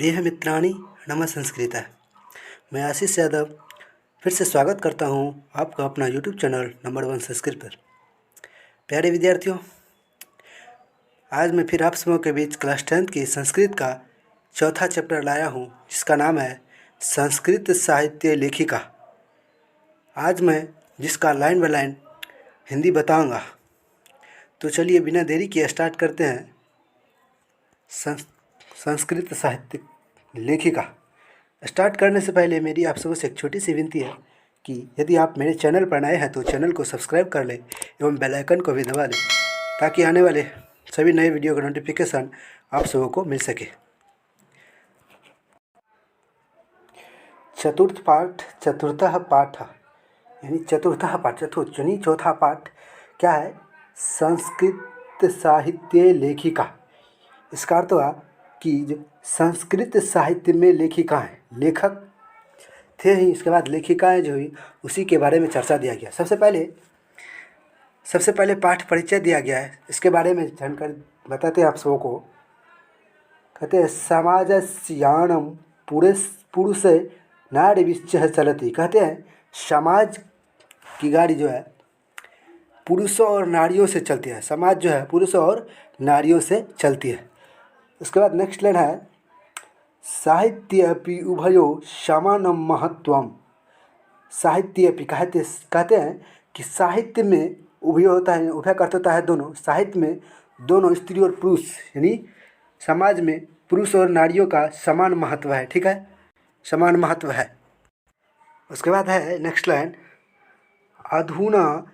प्रिय मित्राणि नमः संस्कृतः। मैं आशीष यादव फिर से स्वागत करता हूं आपका अपना यूट्यूब चैनल नंबर 1 संस्कृत पर। प्यारे विद्यार्थियों, आज मैं फिर आप सबों के बीच क्लास 10th की संस्कृत का चौथा चैप्टर लाया हूं, जिसका नाम है संस्कृत साहित्य लेखिका। आज मैं जिसका लाइन बाय लाइन हिंदी बताऊंगा। तो चलिए बिना देरी किए स्टार्ट करते हैं। संस्कृत साहित्य लेखिका स्टार्ट करने से पहले मेरी आप सबों से एक छोटी सी विनती है कि यदि आप मेरे चैनल पर नए हैं तो चैनल को सब्सक्राइब कर लें एवं बेल आइकन को भी दबा लें, ताकि आने वाले सभी नए वीडियो का नोटिफिकेशन आप सबों को मिल सके। चतुर्थः पाठ यानी चौथा पाठ क्या है? संस्कृत साहित्य लेखिका। इसका अर्थ हुआ कि जो संस्कृत साहित्य में लेखिका हैं, लेखक थे ही, इसके बाद लेखिकाएं जो हुई उसी के बारे में चर्चा दिया गया। सबसे पहले पाठ परिचय दिया गया है, इसके बारे में जानकारी बताते हैं आप सबों को। कहते हैं समाजस्याणं पुरुष नारीभिश्च चलति। कहते हैं समाज की गाड़ी जो है पुरुषों और नारियों से चलती है। समाज जो है पुरुषों और नारियों से चलती है। उसके बाद नेक्स्ट लाइन है साहित्यपि उभयो समानं महत्वम। साहित्यपि कहते हैं कि साहित्य में उभय होता है, उभय का अर्थ होता है दोनों। साहित्य में दोनों स्त्री और पुरुष यानी समाज में पुरुष और नारियों का समान महत्व है। ठीक है, समान महत्व है। उसके बाद है नेक्स्ट लाइन अधुना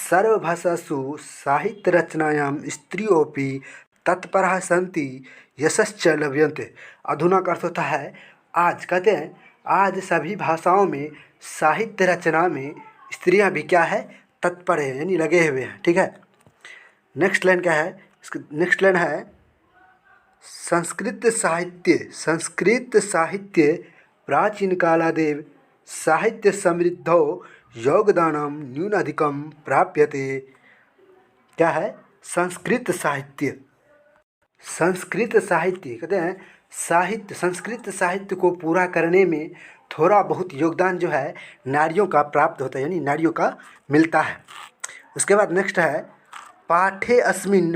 सर्वभाषासु साहित्य रचनायां स्त्रियोपि तत्परः सन्ति यशश्च लभ्यन्ते। अधुना का अर्थ होता है आज। कहते हैं आज सभी भाषाओं में साहित्य रचना में स्त्रियां भी क्या है? तत्पर है, यानी लगे हुए हैं। ठीक है, नेक्स्ट लाइन क्या है? नेक्स्ट लाइन है संस्कृत साहित्य प्राचीन कालादेव साहित्य समृद्धो योगदानम न्यूनाधिकम प्राप्यते। क्या है? संस्कृत साहित्य कहते हैं संस्कृत साहित्य को पूरा करने में थोड़ा बहुत योगदान जो है नारियों का प्राप्त होता है, यानी नारियों का मिलता है। उसके बाद नेक्स्ट है पाठे अस्मिन्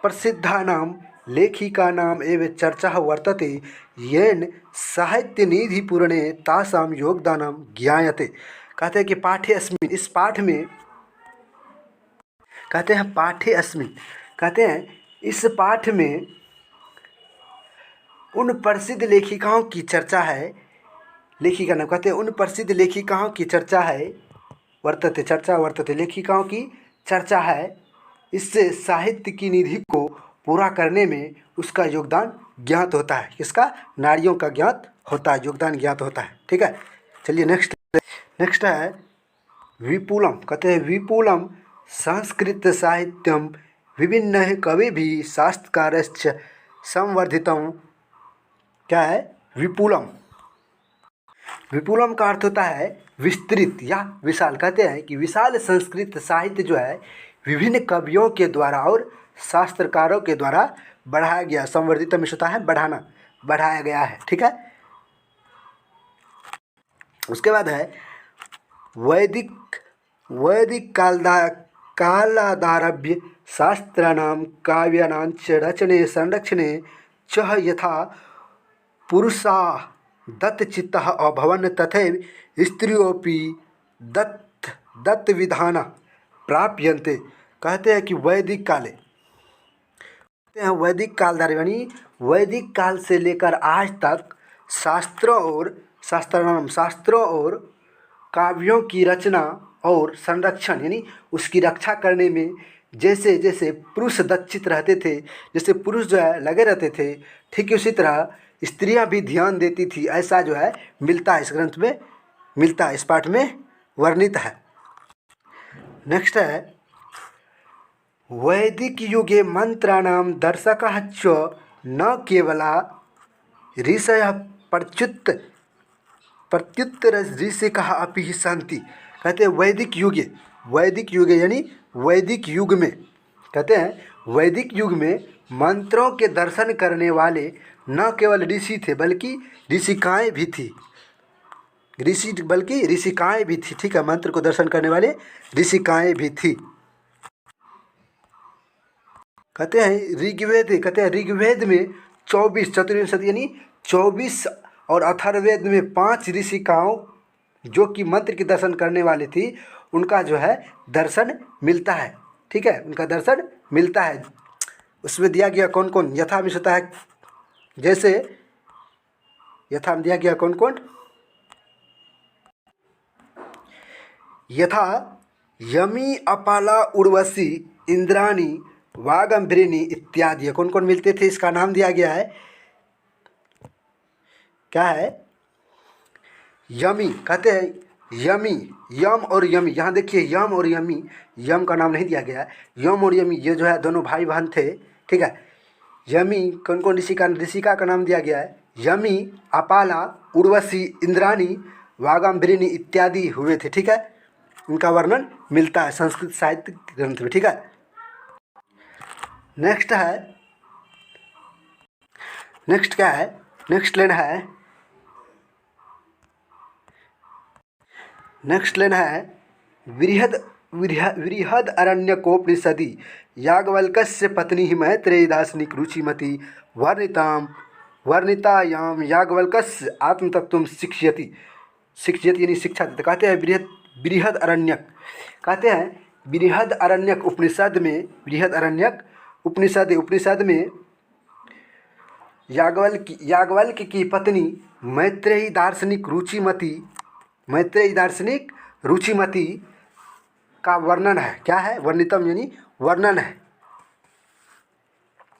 प्रसिद्धानां लेखिकानाम् एव चर्चा वर्तते येन साहित्यनिधिपूरणे तासां योगदानं ज्ञायते। कहते हैं कि पाठे अस्मिन्, इस पाठ में कहते हैं पाठे अस्मिन्, कहते हैं इस पाठ में उन प्रसिद्ध लेखिकाओं की चर्चा है। लेखिका नाम कहते हैं उन प्रसिद्ध लेखिकाओं की चर्चा है। वर्तते लेखिकाओं की चर्चा है। इससे साहित्य की निधि को पूरा करने में उसका योगदान ज्ञात होता है। किसका? नारियों का ज्ञात होता है, योगदान ज्ञात होता है। ठीक है, चलिए नेक्स्ट है विपुलम। कहते हैं विपुलम संस्कृत साहित्यम विभिन्न कविभिः शास्त्रकारश्च संवर्धितम्। क्या है? विपुलम का अर्थ होता है विस्तृत या विशाल। कहते हैं कि विशाल संस्कृत साहित्य जो है विभिन्न कवियों के द्वारा और शास्त्रकारों के द्वारा बढ़ाया गया। संवर्धित में होता है बढ़ाना, बढ़ाया गया है। ठीक है, उसके बाद है वैदिक कालादारभ्य शास्त्राणां काव्यानां च रचने संरक्षणे च यथा पुरुषा दत्तचित्तः अभवन् तथैव स्त्रियोऽपि दत्तविधान प्राप्यन्ते। कहते हैं कि वैदिक काल से लेकर आज तक शास्त्रों और काव्यों की रचना और संरक्षण यानी उसकी रक्षा करने में जैसे जैसे पुरुष दत्तचित्त रहते थे, जैसे पुरुष जो है लगे रहते थे, ठीक उसी तरह स्त्रियां भी ध्यान देती थी। ऐसा जो है मिलता है इस ग्रंथ में, मिलता है, इस पाठ में वर्णित है। नेक्स्ट है वैदिक युगे मंत्राणां दर्शकः च न केवला ऋषयः प्रत्युत्तर ऋषिकः अपि सन्ति। कहते हैं वैदिक युग यानी वैदिक युग में, कहते हैं वैदिक युग में मंत्रों के दर्शन करने वाले न केवल ऋषि थे बल्कि ऋषिकाएँ भी थी। ऋषिकाएँ भी थी, ठीक है। मंत्र को दर्शन करने वाले ऋषिकाएँ भी थी। कहते हैं ऋग्वेद में 24 चतुर्विंशति यानी 24 और अथर्ववेद में 5 ऋषिकाओं जो कि मंत्र के दर्शन करने वाले थी उनका जो है दर्शन मिलता है, ठीक है। उनका दर्शन मिलता है। उसमें दिया गया कौन कौन यथा में होता है, जैसे यथा में दिया गया कौन कौन, यथा यमी अपाला उर्वशी इंद्राणी वागंभ्रिणी इत्यादि कौन कौन मिलते थे। इसका नाम दिया गया है क्या है, यमी। कहते हैं यमी, यम और यमी। यहाँ देखिए यम और यमी, यम का नाम नहीं दिया गया है। यम और यमी ये जो है दोनों भाई बहन थे, ठीक है। यमी कौन कौन ऋषिका का नाम दिया गया है, यमी अपाला उर्वशी इंद्राणी वागंभ्रिणी इत्यादि हुए थे, ठीक है। उनका वर्णन मिलता है संस्कृत साहित्य ग्रंथ में, ठीक है। नेक्स्ट क्या है, नेक्स्ट लेन है बृहद अरण्यकोपनिषदि याज्ञवल्क्यस्य पत्नी मैत्रेयी दार्शनिक रुचिमती वर्णितायाम याज्ञवल्क्यस्य आत्मतत्त्वं शिक्षयति यानी शिक्षा देते। कहते हैं बृहद अरण्यक, कहते हैं बृहद अरण्यक उपनिषद में याज्ञवल्क्य की पत्नी मैत्रेयी दार्शनिक रुचिमती का वर्णन है। क्या है, वर्णितम यानी वर्णन है,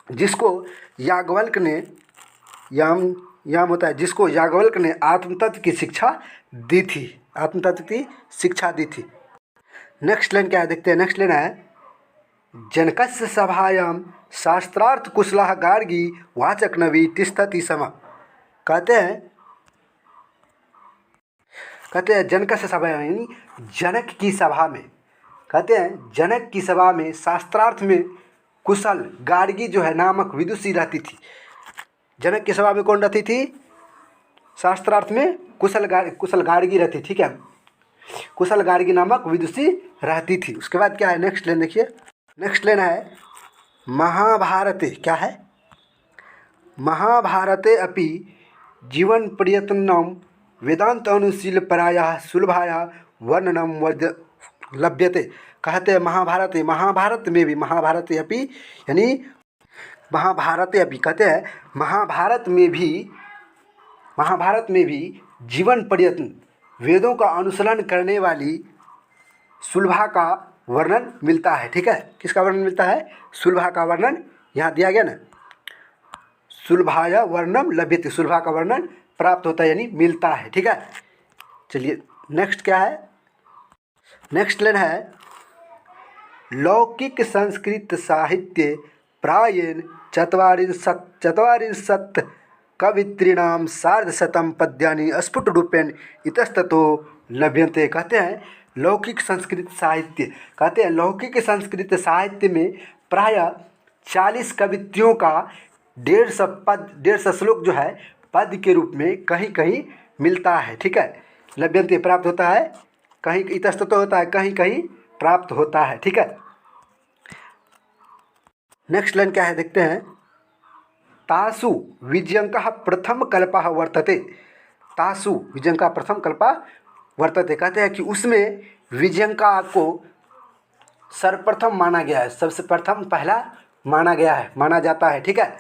जिसको याज्ञवल्क्य ने याम होता है, जिसको याज्ञवल्क्य ने आत्मतत्व की शिक्षा दी थी। नेक्स्ट लाइन क्या है देखते हैं। नेक्स्ट लाइन है जनकस्य सभायां शास्त्रार्थ कुशलः गार्गी वाचक नवी तिष्ठति सम। कहते हैं जनकस्य सभायां यानी जनक की सभा में, कहते हैं जनक की सभा में शास्त्रार्थ में कुशल गार्गी जो है नामक विदुषी रहती थी। जनक की सभा में कौन रहती थी, शास्त्रार्थ में कुशल गार्गी रहती, ठीक है। कुशल गार्गी नामक विदुषी रहती थी। उसके बाद क्या है, नेक्स्ट लाइन देखिए। नेक्स्ट लाइन है महाभारते, क्या है, महाभारते अपि जीवन प्रयत्नं वेदांत अनुशील पराया सुलभाया वर्णनम लभ्यते। कहते हैं महाभारत में भी कहते हैं महाभारत में भी जीवन प्रयत्न वेदों का अनुसरण करने वाली सुलभा का वर्णन मिलता है, ठीक है। किसका वर्णन मिलता है, सुलभा का वर्णन यहाँ दिया गया ना, सुलभाया वर्णम लभ्यते, सुलभा का वर्णन प्राप्त होता है यानी मिलता है, ठीक है। चलिए नेक्स्ट क्या है, नेक्स्ट लाइन है लौकिक संस्कृत साहित्य प्रायेण चत्वारिंशत् कवित्रीणां सार्धशतं पद्यानि स्फुटरूपेण इतस्ततो लभ्यन्ते। कहते हैं लौकिक संस्कृत साहित्य, कहते हैं लौकिक संस्कृत साहित्य में प्राय 40 कवित्रियों का 150 श्लोक जो है पद के रूप में कहीं कहीं मिलता है, ठीक है। लभ्यन्ते प्राप्त होता है, कहीं इतस्ततो होता है, कहीं कहीं प्राप्त होता है, ठीक है। नेक्स्ट लाइन क्या है देखते हैं तासु विजयंकः प्रथम कल्पः वर्तते। तासु विजयंका प्रथम कल्पः वर्तते, कहते हैं कि उसमें विजयंका को सर्वप्रथम माना गया है, सबसे प्रथम पहला माना जाता है, ठीक है।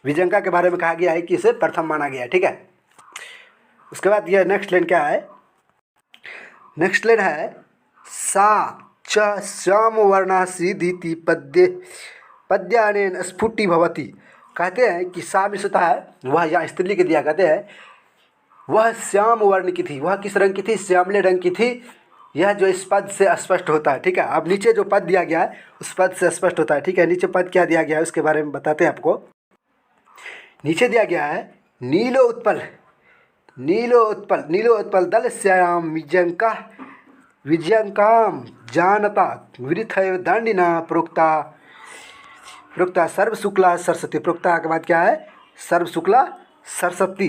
विजयंका के बारे में कहा गया है कि इसे प्रथम माना गया है, ठीक है। उसके बाद यह नेक्स्ट लाइन क्या है, नेक्स्ट लाइन है सा च श्याम वर्णा सीधीति पद्यानेन स्फुटी भवती। कहते हैं कि सा में होता है वह, यहाँ स्त्रीलिंग दिया, कहते हैं वह श्याम वर्ण की थी। वह किस रंग की थी, श्यामले रंग की थी। यह जो इस पद से स्पष्ट होता है, ठीक है। अब नीचे जो पद दिया गया है उस पद से स्पष्ट होता है, ठीक है। नीचे पद क्या दिया गया है उसके बारे में बताते हैं आपको। नीचे दिया गया है नीलो उत्पल दलस्याम विजयंकाम जानता वृथैव दंडिना प्रोक्ता प्रोक्ता सर्व शुक्ला सरस्वती, प्रोक्ता के बाद क्या है, सर्व शुक्ला सरस्वती।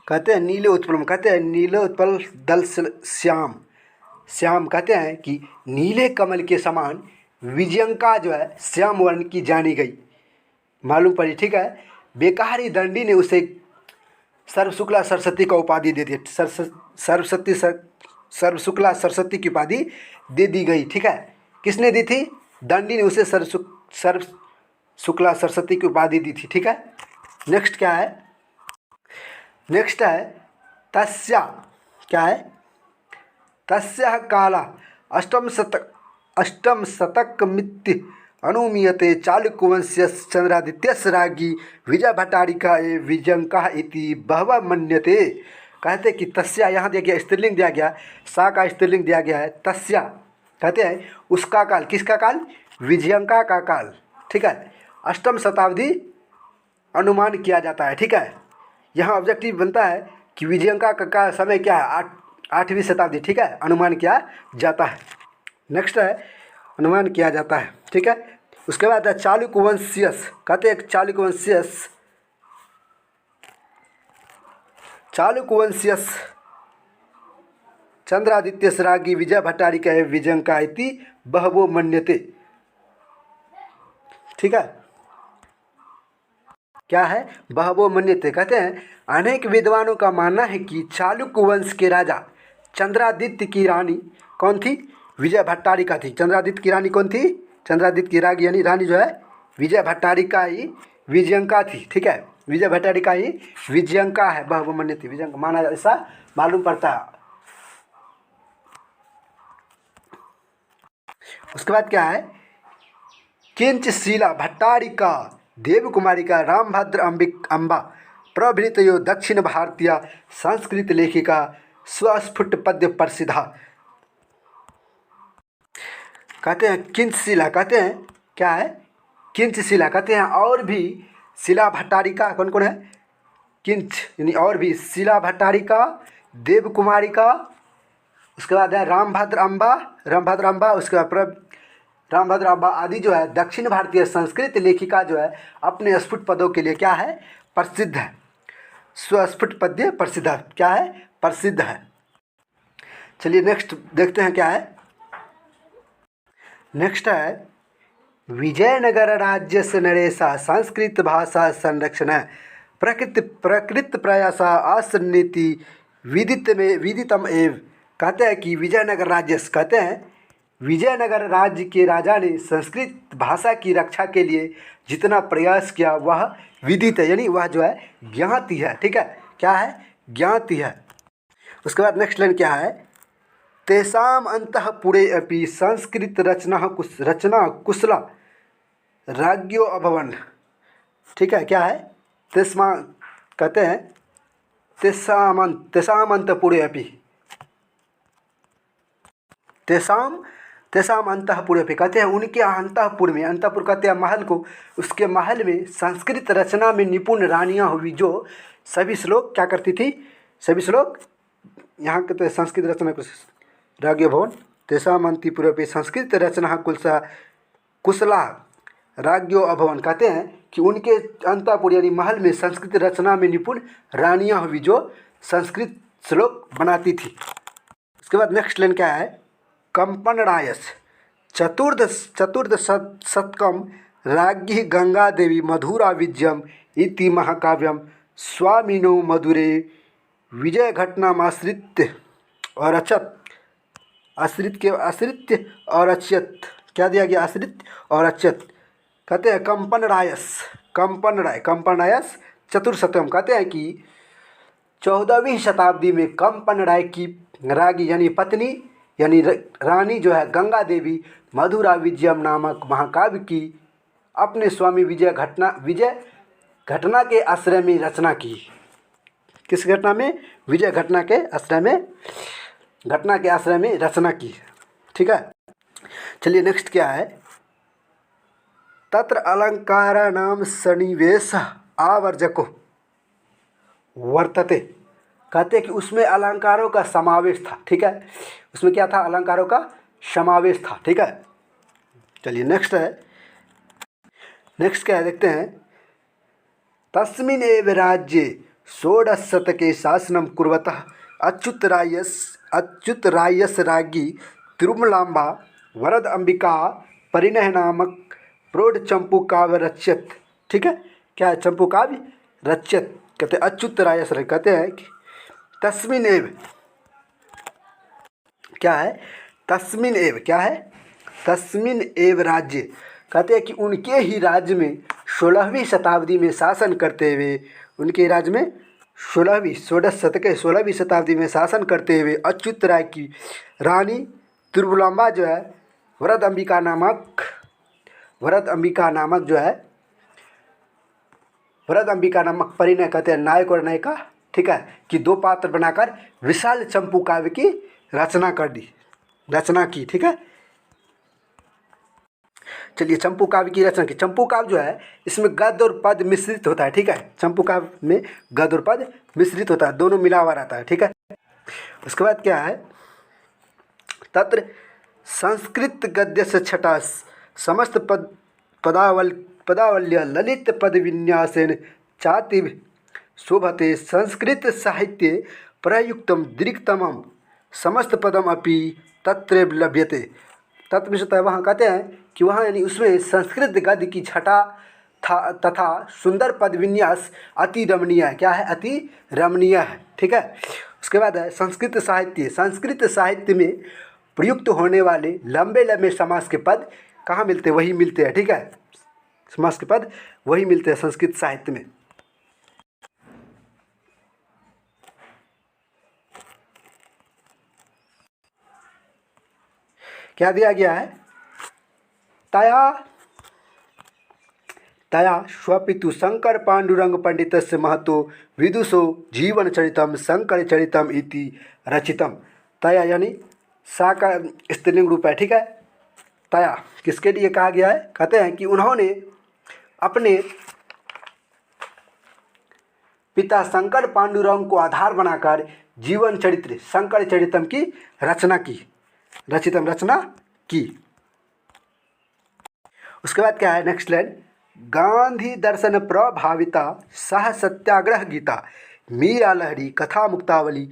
कहते हैं नीले उत्पल, कहते हैं नीले उत्पल दल श्याम, श्याम कहते हैं कि नीले कमल के समान विजयंका जो है श्याम वर्ण की जानी गई, मालूम पड़ी, ठीक है। बेकारी दंडी ने उसे सर्व शुक्ला सरस्वती का उपाधि दे दी, सरस्वती सर्व शुक्ला सरस्वती की उपाधि दे दी गई, ठीक है। किसने दी थी, दंडी ने उसे सर्व शुक्ला सरस्वती की उपाधि दी थी, ठीक है। नेक्स्ट क्या है, नेक्स्ट है तस्या, क्या है, तस्या काला अष्टम शतक मित्य अनुमीयते चालुक्यवंश्य चंद्रादित्यस्य राज्ञी विजय भट्टारिका विजयंका इति बहवः मन्यते। कहते कि तस्या यहाँ दिया गया, स्त्रीलिंग दिया गया, सा का स्त्रीलिंग दिया गया है, तस्या कहते हैं उसका काल, किसका काल, विजयंका का काल, ठीक है, अष्टम शताब्दी अनुमान किया जाता है, ठीक है। यहाँ ऑब्जेक्टिव बनता है कि विजयंका का समय क्या है, 8वीं शताब्दी, ठीक है, अनुमान किया जाता है। नेक्स्ट है अनुमान किया जाता है, ठीक है। उसके बाद है चालुक्यवंशीयस, कहते हैं चालुक्यवंशीयस चंद्रादित्य राज्ञी विजय भट्टारिका विजयंका इति बहवो मन्यते, ठीक है। क्या है, बहवो मन्यते, कहते हैं अनेक विद्वानों का मानना है कि चालुक्य वंश के राजा चंद्रादित्य की रानी कौन थी, विजय भट्टारिका थी। चंद्रादित्य की रानी कौन थी, चंद्रादित्य की रानी यानी रानी जो है विजय भट्टारिका ही विजयंका थी, ठीक है, विजय भट्टारिका ही विजयंका है, बहवो मन्यते, विजयंका माना ऐसा मालूम पड़ता है। उसके बाद क्या है, किंचशीला भट्टारिका देवकुमारिका रामभद्र अम्बा प्रभृतयो दक्षिण भारतीय संस्कृत लेखिका स्वस्फुट पद्य प्रसिद्धा। कहते हैं किंचशीला, कहते हैं क्या है, किंचशीला कहते हैं और भी शिला भट्टारिका, कौन कौन है, किंच यानी और भी, शिला भट्टारिका, देवकुमारिका, उसके बाद है रामभद्र अम्बा, उसके बाद रामभद्र अम्बा आदि जो है दक्षिण भारतीय संस्कृत लेखिका जो है अपने स्फुट पदों के लिए क्या है, प्रसिद्ध है, स्वस्फुट पद्य प्रसिद्ध, क्या है, प्रसिद्ध है। चलिए नेक्स्ट देखते हैं क्या है, नेक्स्ट है विजयनगर राज्य से नरेशा संस्कृत भाषा संरक्षण प्रकृत प्रयास आसन्नीति विदितम एव। कहते हैं कि विजयनगर राज्य, कहते हैं विजयनगर राज्य के राजा ने संस्कृत भाषा की रक्षा के लिए जितना प्रयास किया वह विदित है, यानी वह जो है ज्ञाति है, ठीक है, क्या है, ज्ञाति है। उसके बाद नेक्स्ट लाइन क्या है, तेषाम अंतःपुरे अपि संस्कृत रचना कुशला राज्ञो अभवन्, ठीक है, क्या है, तेषां, कहते हैं तेषाम अंतःपुरे अपि, तेषाम अंतःपुरे अपि, कहते हैं उनके अंतःपुर में, अंतःपुर कहते हैं महल को, उसके महल में संस्कृत रचना में निपुण रानियां हुई जो सभी श्लोक क्या करती थी, सभी श्लोक, यहाँ कहते हैं संस्कृत रचना राज्ञो भवन, तेषाम अंतःपुरे अपि संस्कृत रचना कुशला राज्ञो अभवन। कहते हैं कि उनके अंतःपुर यानी महल में संस्कृत रचना में निपुण रानियां हुई जो संस्कृत श्लोक बनाती थी। उसके बाद नेक्स्ट लाइन क्या है, कंपनरायस चतुर्थ शतकम राज्ञी गंगा देवी मधुरा विजयम इति महाकाव्यम स्वामिनो मधुरे विजय घटनामाश्रित्य और आश्रित्य और अच्यत, क्या दिया गया, आश्रित और अच्यत। कहते हैं कंपनरायस चतुर्शतम, कहते हैं कि 14वीं शताब्दी में कंपनराय की रागी यानी पत्नी यानी रानी जो है गंगा देवी मधुरा विजयम नामक महाकाव्य की अपने स्वामी विजय घटना के आश्रय में रचना की। किस घटना में, विजय घटना के आश्रय में रचना की, ठीक है। चलिए नेक्स्ट क्या है, तत्र अलंकाराणाम सन्निवेश आवर्जको वर्तते। कहते हैं कि उसमें अलंकारों का समावेश था, ठीक है, उसमें क्या था, अलंकारों का समावेश था, ठीक है। चलिए नेक्स्ट क्या है देखते हैं। तस्मिन् एव राज्ये षोडशशतके शासनं कुर्वतः अच्युतरायस्य राज्ञी तिरुमलाम्बा वरद अंबिका परिणय नामक प्रौढ़ चंपू काव्य रच्यत। ठीक है, क्या है? चंपू काव्य रच्यत। कहते हैं अच्युतरायस्य, कहते हैं कि तस्मिन् एव, क्या है? तस्मिन् एव, क्या है? तस्मिन् एव राज्य, कहते हैं कि उनके ही राज्य में 16वीं शताब्दी में शासन करते हुए, उनके राज्य में 16वीं शताब्दी में शासन करते हुए अच्युत राय की रानी तिरुमलाम्बा जो है वरद अंबिका नामक परिणय, कहते हैं नायक और नायिका, ठीक है, कि दो पात्र बनाकर विशाल चंपू काव्य की रचना की। ठीक है, चलिए चंपू काव्य की रचना की। चंपू काव्य जो है इसमें गद्य और पद मिश्रित होता है। ठीक है, चंपू काव्य में गद्य और पद मिश्रित होता है, दोनों मिला हुआ रहता है। ठीक है, उसके बाद क्या है? तत्र संस्कृत गद्य से छटा समस्त पदावल्य ललित पद विन्यासेन चाति शोभते संस्कृत साहित्ये प्रयुक्तम दीर्घतमम समस्त पदम अपि तत्रैव लभ्यते। तत्विषयतः वहाँ कहते हैं कि वहाँ यानी उसमें संस्कृत गद्य की छटा तथा सुंदर पद विन्यास अति रमणीय है। क्या है? अति रमणीय है। ठीक है, उसके बाद है संस्कृत साहित्य में प्रयुक्त होने वाले लंबे लंबे समास के पद कहाँ मिलते हैं? वही मिलते हैं। ठीक है, समास के पद वही मिलते हैं संस्कृत साहित्य में। क्या दिया गया है? तया स्वपितु शंकर पांडुरंग पंडितस्य महतो विदुषो जीवन चरितम शंकर चरितम इति रचितम। तया यानी सा का स्त्रीलिंग रूप है। ठीक है, तया किसके लिए कहा गया है? कहते हैं कि उन्होंने अपने पिता शंकर पांडुरंग को आधार बनाकर जीवन चरित्र शंकर चरितम की रचना की। उसके बाद क्या है? नेक्स्ट लाइन, गांधी दर्शन प्रभाविता सह सत्याग्रह गीता मीरा लहरी कथा मुक्तावली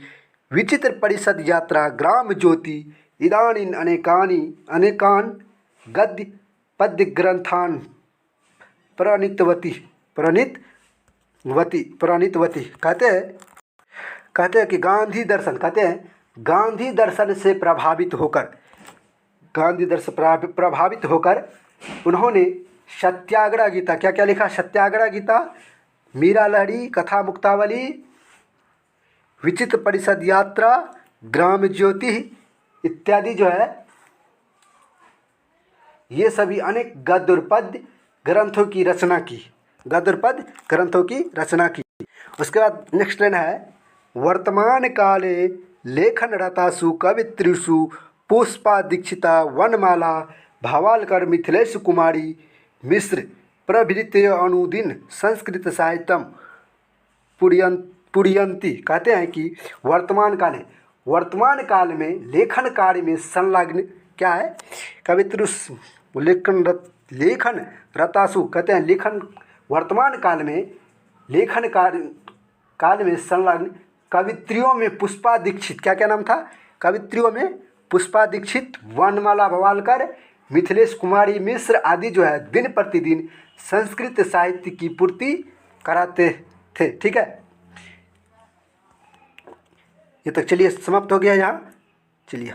विचित्र परिषद यात्रा ग्राम ज्योति इदानीन अनेकान गद्य पद्य ग्रंथान प्रणीतवती। कहते हैं कि गांधी दर्शन, कहते हैं गांधी दर्शन से प्रभावित होकर उन्होंने सत्याग्रह गीता, क्या क्या लिखा? सत्याग्रह गीता, मीरा लहरी कथा मुक्तावली, विचित्र परिषद यात्रा, ग्राम ज्योति इत्यादि जो है ये सभी अनेक गद्य और पद्य ग्रंथों की रचना की। उसके बाद नेक्स्ट लाइन है, वर्तमान काले लेखन रतासु कवित्रिषु पुष्पा दीक्षिता वनमाला भावालकर मिथिलेश कुमारी मिश्र प्रभृति अनुदिन संस्कृत साहित्यम पुरियंती। कहते हैं कि वर्तमान काल में लेखन कार्य में संलग्न क्या है? कवित्रुष लेखन रतासु, कहते हैं वर्तमान काल में लेखन काल में संलग्न कवित्रियों में पुष्पा दीक्षित, क्या क्या नाम था? कवित्रियों में पुष्पा दीक्षित, वनमाला भवालकर, मिथिलेश कुमारी मिश्र आदि जो है दिन प्रतिदिन संस्कृत साहित्य की पूर्ति कराते थे। ठीक है, ये तक चलिए समाप्त हो गया यहाँ। चलिए।